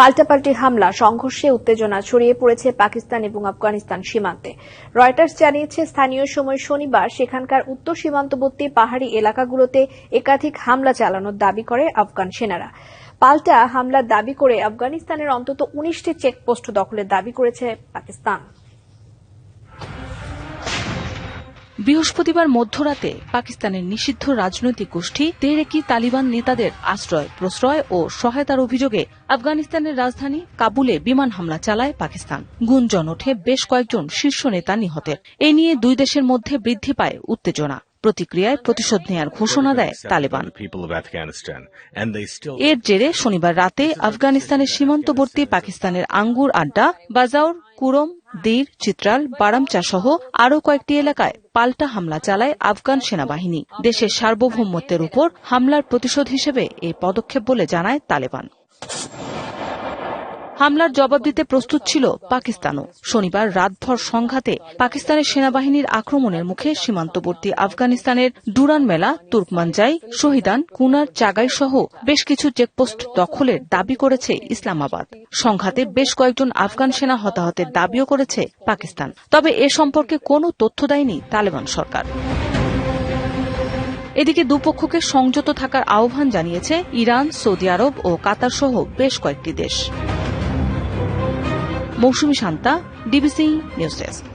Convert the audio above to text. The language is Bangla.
পাল্টাপাল্টি হামলা, সংঘর্ষে উত্তেজনা ছড়িয়ে পড়েছে পাকিস্তান এবং আফগানিস্তান সীমান্তে। রয়টার্স জানিয়েছে, স্থানীয় সময় শনিবার সেখানকার উত্তর সীমান্তবর্তী পাহাড়ি এলাকাগুলোতে একাধিক হামলা চালানোর দাবি করে আফগান সেনারা। পাল্টা হামলার দাবি করে আফগানিস্তানের অন্তত 19টি চেকপোস্ট দখলের দাবি করেছে পাকিস্তান। বৃহস্পতিবার মধ্যরাতে পাকিস্তানের নিষিদ্ধ রাজনৈতিক গোষ্ঠী তেহরিক-ই-তালিবান নেতাদের আশ্রয়, প্রশ্রয় ও সহায়তার অভিযোগে আফগানিস্তানের রাজধানী কাবুলে বিমান হামলা চালায় পাকিস্তান। গুঞ্জন ওঠে বেশ কয়েকজন শীর্ষ নেতা নিহতের। এ নিয়ে দুই দেশের মধ্যে বৃদ্ধি পায় উত্তেজনা। প্রতিক্রিয়ায় প্রতিশোধ নেয়ার ঘোষণা দেয় তালেবান। এর জেরে শনিবার রাতে আফগানিস্তানের সীমান্তবর্তী পাকিস্তানের আঙ্গুর আড্ডা, বাজাউর, কুরম, দীর, চিত্রাল, বারামচা সহ আরও কয়েকটি এলাকায় পাল্টা হামলা চালায় আফগান সেনাবাহিনী। দেশের সার্বভৌমত্বের উপর হামলার প্রতিশোধ হিসেবে এই পদক্ষেপ বলে জানায় তালেবান। হামলার জবাব দিতে প্রস্তুত ছিল পাকিস্তানও। শনিবার রাতভর সংঘাতে পাকিস্তানের সেনাবাহিনীর আক্রমণের মুখে সীমান্তবর্তী আফগানিস্তানের ডুরান মেলা, তুর্কমানজাই, শহীদান, কুনার, চাগাই সহ বেশ কিছু চেকপোস্ট দখলের দাবি করেছে ইসলামাবাদ। সংঘাতে বেশ কয়েকজন আফগান সেনা হতাহতের দাবিও করেছে পাকিস্তান। তবে এ সম্পর্কে কোনো তথ্য দেয়নি তালেবান সরকার। এদিকে দুপক্ষকে সংযত থাকার আহ্বান জানিয়েছে ইরান, সৌদি আরব ও কাতার সহ বেশ কয়েকটি দেশ। মৌসুমী শান্তা, ডিবিসি নিউজ ডেস্ক।